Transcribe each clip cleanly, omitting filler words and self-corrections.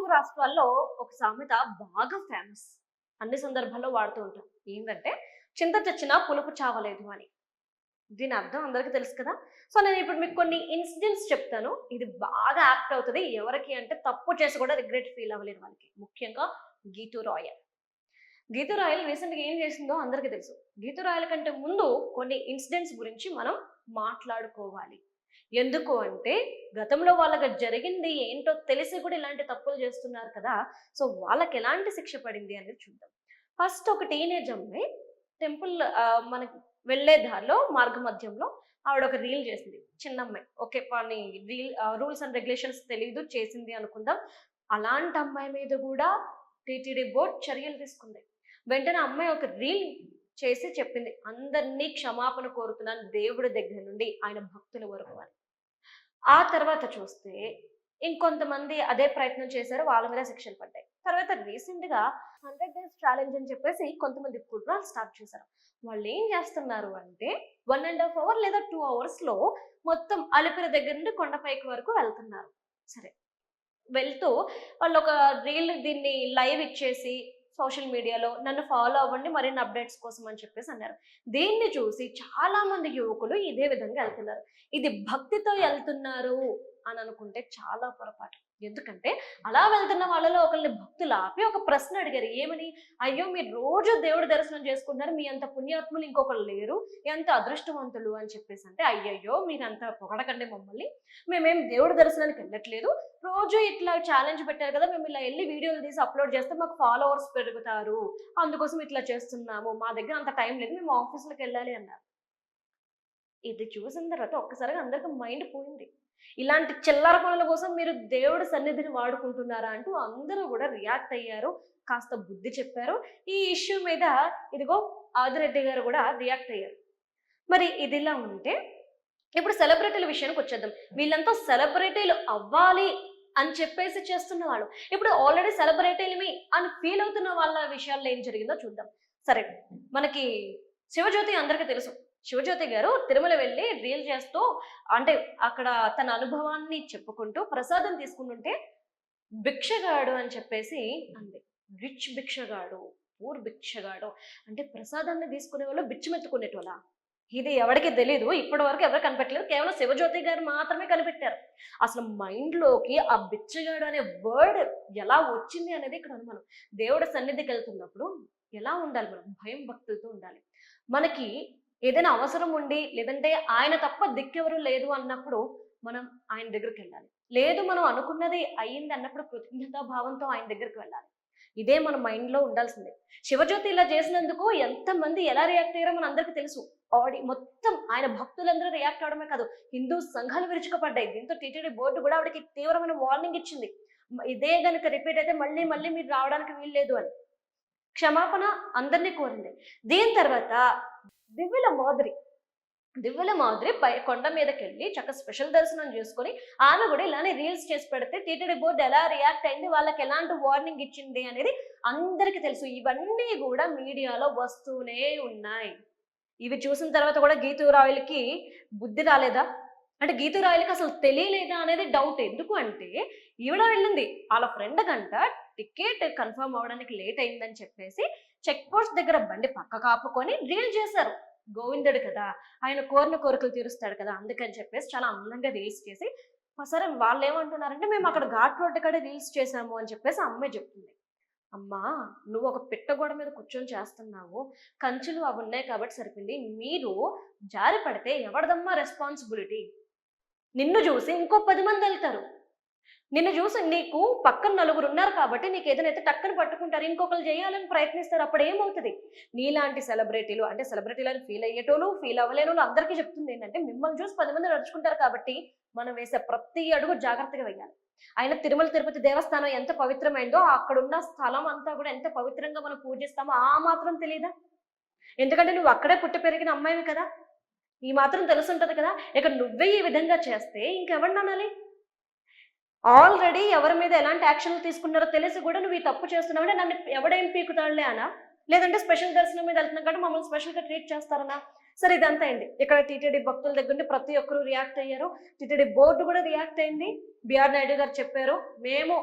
తెలుగు రాష్ట్రాల్లో ఒక సామెత బాగా ఫేమస్. అన్ని సందర్భాల్లో వాడుతూ ఉంటాం. ఏంటంటే చింత చచ్చినా పులుపు చావలేదు అని. దీని అర్థం అందరికీ తెలుసు కదా. సో నేను ఇప్పుడు మీకు కొన్ని ఇన్సిడెంట్స్ చెప్తాను. ఇది బాగా యాక్ట్ అవుతుంది ఎవరికి అంటే తప్పు చేసి కూడా రిగ్రెట్ ఫీల్ అవ్వలేని వాళ్ళకి. ముఖ్యంగా గీతూ రాయల్. గీతూ రాయల్ రీసెంట్గా ఏం చేసిందో అందరికీ తెలుసు. గీతూ రాయల్ కంటే ముందు కొన్ని ఇన్సిడెంట్స్ గురించి మనం మాట్లాడుకోవాలి. ఎందుకు అంటే గతంలో వాళ్ళకి జరిగింది ఏంటో తెలిసి కూడా ఇలాంటి తప్పులు చేస్తున్నారు కదా. సో వాళ్ళకి ఎలాంటి శిక్ష పడింది అనేది చూద్దాం. ఫస్ట్ ఒక టీనేజ్ అమ్మాయి టెంపుల్ మనకి వెళ్ళే దారిలో మార్గ మధ్యంలో ఆవిడ ఒక రీల్ చేసింది. చిన్న అమ్మాయి. ఓకే పని రూల్స్ అండ్ రెగ్యులేషన్స్ తెలీదు చేసింది అనుకుందాం. అలాంటి అమ్మాయి మీద కూడా టీటీడీ బోర్డ్ చర్యలు తీసుకుంది. వెంటనే అమ్మాయి ఒక రీల్ చేసి చెప్పింది, అందరినీ క్షమాపణ కోరుతున్నాను దేవుడి దగ్గర నుండి ఆయన భక్తుల వరకు అని. ఆ తర్వాత చూస్తే ఇంకొంతమంది అదే ప్రయత్నం చేశారు, వాళ్ళ మీద శిక్షలు పడ్డాయి. తర్వాత రీసెంట్ గా 100 days ఛాలెంజ్ అని చెప్పేసి కొంతమంది కుర్రాలు స్టార్ట్ చేశారు. వాళ్ళు ఏం చేస్తున్నారు అంటే 1.5 hours లేదా 2 hours లో మొత్తం అలిపిరి దగ్గర నుండి కొండపైకి వరకు వెళ్తున్నారు. సరే వెళ్తూ వాళ్ళు ఒక రీల్ దీన్ని లైవ్ ఇచ్చేసి సోషల్ మీడియాలో నన్ను ఫాలో అవ్వండి మరిన్ని అప్డేట్స్ కోసం అని చెప్పేసి అన్నారు. దీన్ని చూసి చాలా మంది యువకులు ఇదే విధంగా వెళ్తున్నారు. ఇది భక్తితో వెళ్తున్నారు అని అనుకుంటే చాలా పొరపాటు. ఎందుకంటే అలా వెళ్తున్న వాళ్ళలో ఒకరిని భక్తులు ఆపి ఒక ప్రశ్న అడిగారు. ఏమని? అయ్యో మీరు రోజు దేవుడి దర్శనం చేసుకుంటున్నారు, మీ అంత పుణ్యాత్ములు ఇంకొకరు లేరు, ఎంత అదృష్టవంతులు అని చెప్పేసి. అంటే అయ్యయ్యో మీరంత పొగడకండి మమ్మల్ని, మేమేం దేవుడి దర్శనానికి వెళ్ళట్లేదు, రోజు ఇట్లా ఛాలెంజ్ పెట్టారు కదా, మేము ఇలా వెళ్ళి వీడియోలు తీసి అప్లోడ్ చేస్తే మాకు ఫాలోవర్స్ పెరుగుతారు, అందుకోసం ఇట్లా చేస్తున్నాము, మా దగ్గర అంత టైం లేదు, మేము ఆఫీసులకు వెళ్ళాలి అన్నారు. ఇది చూసిన తర్వాత ఒక్కసారిగా అందరికి మైండ్ పోయింది. ఇలాంటి చిల్లర పనుల కోసం మీరు దేవుడి సన్నిధిని వాడుకుంటున్నారా అంటూ అందరూ కూడా రియాక్ట్ అయ్యారు, కాస్త బుద్ధి చెప్పారు. ఈ ఇష్యూ మీద ఇదిగో ఆదిరెడ్డి గారు కూడా రియాక్ట్ అయ్యారు. మరి ఇదిలా ఉంటే ఇప్పుడు సెలబ్రిటీల విషయానికి వచ్చేద్దాం. వీళ్ళంతా సెలబ్రిటీలు అవ్వాలి అని చెప్పేసి చేస్తున్న వాళ్ళు ఇప్పుడు ఆల్రెడీ సెలబ్రిటీలమి అని ఫీల్ అవుతున్న వాళ్ళ విషయాల్లో ఏం జరిగిందో చూద్దాం. సరే మనకి శివజ్యోతి అందరికీ తెలుసు. శివజ్యోతి గారు తిరుమల వెళ్ళి రీల్ చేస్తూ అంటే అక్కడ తన అనుభవాన్ని చెప్పుకుంటూ ప్రసాదం తీసుకుంటుంటే భిక్షగాడు అని చెప్పేసి అంది. రిచ్ భిక్షగాడు, పూర్ భిక్షగాడు అంటే ప్రసాదాన్ని తీసుకునే వాళ్ళు బిచ్చమెత్తుకునేటోళ్ళ. ఇది ఎవరికి తెలీదు, ఇప్పటి వరకు ఎవరు కనిపెట్టలేదు, కేవలం శివజ్యోతి గారు మాత్రమే కనిపెట్టారు. అసలు మైండ్లోకి ఆ బిచ్చగాడు అనే వర్డ్ ఎలా వచ్చింది అనేది ఇక్కడ అనుమానం. దేవుడి సన్నిధికి వెళ్తున్నప్పుడు ఎలా ఉండాలి? మనం భయం భక్తులతో ఉండాలి. మనకి ఏదైనా అవసరం ఉండి లేదంటే ఆయన తప్ప దిక్కెవరు లేదు అన్నప్పుడు మనం ఆయన దగ్గరికి వెళ్ళాలి. లేదు మనం అనుకున్నది అయ్యింది అన్నప్పుడు కృతజ్ఞతా భావంతో ఆయన దగ్గరికి వెళ్ళాలి. ఇదే మన మైండ్లో ఉండాల్సిందే. శివజ్యోతి ఇలా చేసినందుకు ఎంతమంది ఎలా రియాక్ట్ అయ్యారో మన అందరికీ తెలుసు. మొత్తం ఆయన భక్తులందరూ రియాక్ట్ అవడమే కాదు, హిందూ సంఘాలు విరుచుకుపడ్డాయి. దీంతో టీటీడీ బోర్డు కూడా ఆవిడకి తీవ్రమైన వార్నింగ్ ఇచ్చింది. ఇదే గనుక రిపీట్ అయితే మళ్ళీ మళ్ళీ మీరు రావడానికి వీల్లేదు అని క్షమాపణ అందరినీ కోరింది. దీని తర్వాత దివ్యల మాదిరి కొండ మీదకి వెళ్ళి చక్క స్పెషల్ దర్శనం చేసుకొని ఆమె కూడా ఇలానే రీల్స్ చేసి పెడితే టీటీడీ బోర్డు ఎలా రియాక్ట్ అయింది, వాళ్ళకి ఎలాంటి వార్నింగ్ ఇచ్చింది అనేది అందరికీ తెలుసు. ఇవన్నీ కూడా మీడియాలో వస్తూనే ఉన్నాయి. ఇవి చూసిన తర్వాత కూడా గీతూ రాయల్కి బుద్ధి రాలేదా? అంటే గీతూ రాయల్కి అసలు తెలియలేదా అనేది డౌట్. ఎందుకు అంటే ఈవిడ వెళ్ళింది వాళ్ళ ఫ్రెండ్ కంట టికెట్ కన్ఫర్మ్ అవడానికి లేట్ అయిందని చెప్పేసి చెక్ పోస్ట్ దగ్గర బండి పక్క కాపుకొని రీల్ చేశారు. గోవిందుడు కదా, ఆయన కోరిన కోరికలు తీరుస్తాడు కదా, అందుకని చెప్పేసి చాలా అందంగా రీల్స్ చేసి సరే వాళ్ళు ఏమంటున్నారంటే మేము అక్కడ ఘాట్ రోడ్డు కాడ రీల్స్ చేసాము అని చెప్పేసి అమ్మాయి చెప్తుంది. అమ్మా నువ్వు ఒక పిట్టగోడ మీద కూర్చొని చేస్తున్నావు, కంచులు అవి ఉన్నాయి కాబట్టి సరిపోయింది, మీరు జారి పడితే ఎవరిదమ్మా రెస్పాన్సిబిలిటీ? నిన్ను చూసి ఇంకో 10 మంది వెళ్తారు, నిన్ను చూసి నీకు పక్కన 4 ఉన్నారు కాబట్టి నీకు ఏదైనా టక్కన పట్టుకుంటారు, ఇంకొకరు చేయాలని ప్రయత్నిస్తారు. అప్పుడు ఏమవుతుంది? నీలాంటి సెలబ్రిటీలు అంటే సెలబ్రిటీలు అని ఫీల్ అయ్యేటోళ్ళు ఫీల్ అవ్వలేని అందరికీ చెప్తుంది ఏంటంటే మిమ్మల్ని చూసి 10 మంది నడుచుకుంటారు కాబట్టి మనం వేసే ప్రతి అడుగు జాగ్రత్తగా వేయాలి. ఆయన తిరుమల తిరుపతి దేవస్థానం ఎంత పవిత్రమైందో అక్కడున్న స్థలం అంతా కూడా ఎంత పవిత్రంగా మనం పూజిస్తామో ఆ మాత్రం తెలియదా? ఎందుకంటే నువ్వు అక్కడే పుట్టి పెరిగిన అమ్మాయివి కదా, ఈ మాత్రం తెలుసుంటది కదా. ఇక నువ్వే ఈ విధంగా చేస్తే ఇంకెవరిని అనాలి? ఆల్రెడీ ఎవరి మీద ఎలాంటి యాక్షన్లు తీసుకున్నారో తెలిసి కూడా నువ్వు ఈ తప్పు చేస్తున్నావు అంటే నన్ను ఎవడేం పీకుతాడులే అనా, లేదంటే స్పెషల్ దర్శనం మీద వెళ్తున్నాం కాబట్టి మమ్మల్ని స్పెషల్గా ట్రీట్ చేస్తారనా? సరే ఇదంతా అయింది. ఇక్కడ టీటీడీ భక్తుల దగ్గర నుండి ప్రతి ఒక్కరు రియాక్ట్ అయ్యారు. టీటీడీ బోర్డు కూడా రియాక్ట్ అయింది. బిఆర్ నాయుడు గారు చెప్పారు, మేము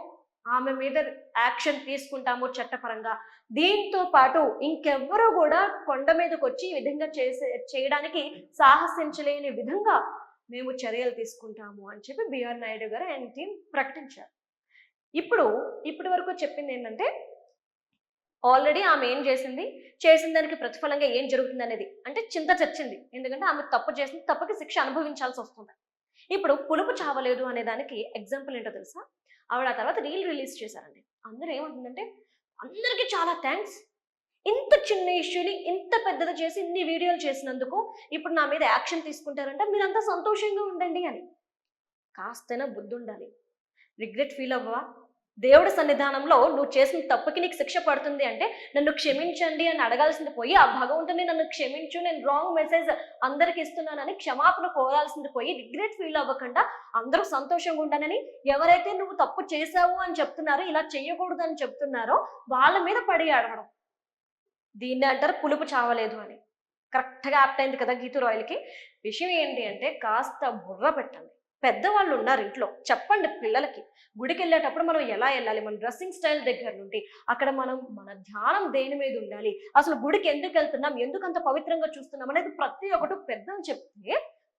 ఆమె మీద యాక్షన్ తీసుకుంటాము చట్టపరంగా. దీంతో పాటు ఇంకెవ్వరూ కూడా కొండ మీదకి వచ్చి ఈ విధంగా చేయడానికి సాహసించలేని విధంగా మేము చర్యలు తీసుకుంటాము అని చెప్పి బిఆర్ నాయుడు గారు ఆయన టీం ప్రకటించారు. ఇప్పటి వరకు చెప్పింది ఏంటంటే ఆల్రెడీ ఆమె ఏం చేసింది, చేసిన దానికి ప్రతిఫలంగా ఏం జరుగుతుంది అనేది అంటే చింత చచ్చింది. ఎందుకంటే ఆమె తప్పు చేసింది, తప్పుకి శిక్ష అనుభవించాల్సి వస్తుంది. ఇప్పుడు పులుపు చావలేదు అనే దానికి ఎగ్జాంపుల్ ఏంటో తెలుసా? ఆవిడ ఆ తర్వాత రీల్ రిలీజ్ చేశారండి. అందరూ ఏమంటుందంటే, అందరికీ చాలా థ్యాంక్స్, ఇంత చిన్న ఇష్యూని ఇంత పెద్దది చేసి ఇన్ని వీడియోలు చేసినందుకు ఇప్పుడు నా మీద యాక్షన్ తీసుకుంటారంటే మీరంతా సంతోషంగా ఉండండి అని. కాస్తైనా బుద్ధి ఉండాలి. రిగ్రెట్ ఫీల్ అవ్వవా? దేవుడి సన్నిధానంలో నువ్వు చేసిన తప్పుకి నీకు శిక్ష పడుతుంది అంటే నన్ను క్షమించండి అని అడగాల్సింది పోయి, ఆ భగవంతుని నన్ను క్షమించు, నేను రాంగ్ మెసేజ్ అందరికి ఇస్తున్నానని క్షమాపణ కోరాల్సింది పోయి రిగ్రెట్ ఫీల్ అవ్వకుండా అందరూ సంతోషంగా ఉండాలని, ఎవరైతే నువ్వు తప్పు చేశావు అని చెప్తున్నారో, ఇలా చెయ్యకూడదు అని చెప్తున్నారో వాళ్ళ మీద పడి అడగడం, దీన్ని అంటారు పులుపు చావలేదు అని. కరెక్ట్గా యాప్ట్ అయింది కదా గీతూ రాయల్కి. విషయం ఏంటి అంటే కాస్త బుర్ర పెట్టండి. పెద్దవాళ్ళు ఉన్నారు ఇంట్లో, చెప్పండి పిల్లలకి. గుడికి వెళ్ళేటప్పుడు మనం ఎలా వెళ్ళాలి, మన డ్రెస్సింగ్ స్టైల్ దగ్గర నుండి అక్కడ మన ధ్యానం దేని మీద ఉండాలి, అసలు గుడికి ఎందుకు వెళ్తున్నాం, ఎందుకు అంత పవిత్రంగా చూస్తున్నాం అనేది ప్రతి ఒక్కటి పెద్దలు చెప్తే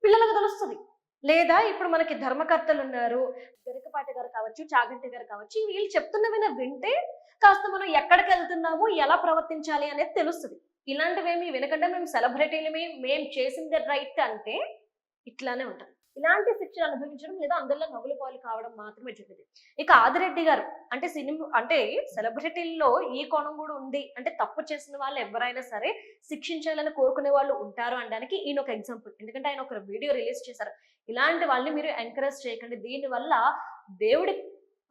పిల్లలకు తెలుస్తుంది. లేదా ఇప్పుడు మనకి ధర్మకర్తలు ఉన్నారు, గరికపాటి గారు కావచ్చు, చాగంటి గారు కావచ్చు, వీళ్ళు చెప్తున్నవిన వింటే కాస్త మనం ఎక్కడికి వెళ్తున్నాము, ఎలా ప్రవర్తించాలి అనేది తెలుస్తుంది. ఇలాంటివేమి వినకుండా మేము సెలబ్రిటీలమే, మేము చేసింది రైట్ అంటే ఇట్లానే ఉంటుంది. ఇలాంటి శిక్షలు అనుభవించడం లేదా అందరిలో నవ్వుల పాలు కావడం మాత్రమే జరిగింది. ఇక ఆదిరెడ్డి గారు అంటే అంటే సెలబ్రిటీల్లో ఈ కోణం కూడా ఉంది. అంటే తప్పు చేసిన వాళ్ళు ఎవరైనా సరే శిక్షించాలని కోరుకునే వాళ్ళు ఉంటారు అనడానికి ఈయన ఒక ఎగ్జాంపుల్. ఎందుకంటే ఆయన ఒక వీడియో రిలీజ్ చేశారు. ఇలాంటి వాళ్ళని మీరు ఎంకరేజ్ చేయకండి, దీనివల్ల దేవుడి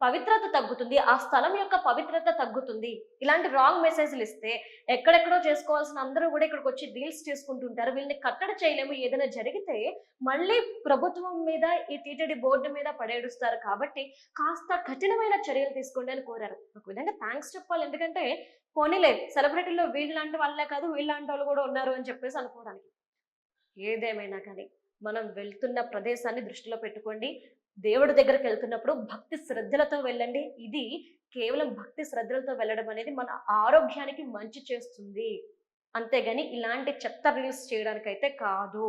పవిత్రత తగ్గుతుంది, ఆ స్థలం యొక్క పవిత్రత తగ్గుతుంది. ఇలాంటి రాంగ్ మెసేజ్లు ఇస్తే ఎక్కడెక్కడో చేసుకోవాల్సిన అందరూ కూడా ఇక్కడికి వచ్చి డీల్స్ చేసుకుంటుంటారు. వీళ్ళని కట్టడి చేయలేము. ఏదైనా జరిగితే మళ్ళీ ప్రభుత్వం మీద, ఈ టీటీడీ బోర్డు మీద పడేడుస్తారు. కాబట్టి కాస్త కఠినమైన చర్యలు తీసుకోండి అని కోరారు. ఒక విధంగా థ్యాంక్స్ చెప్పాలి. ఎందుకంటే పోనీలే, సెలబ్రిటీలో వీళ్ళలాంటి వాళ్ళే కాదు, వీళ్ళలాంటి వాళ్ళు కూడా ఉన్నారు అని చెప్పేసి అనుకోవడానికి. ఏదేమైనా కానీ మనం వెళ్తున్న ప్రదేశాన్ని దృష్టిలో పెట్టుకోండి. దేవుడి దగ్గరికి వెళ్తున్నప్పుడు భక్తి శ్రద్ధలతో వెళ్ళండి. ఇది కేవలం భక్తి శ్రద్ధలతో వెళ్ళడం అనేది మన ఆరోగ్యానికి మంచి చేస్తుంది. అంతేగాని ఇలాంటి చెత్త రీల్స్ చేయడానికైతే కాదు.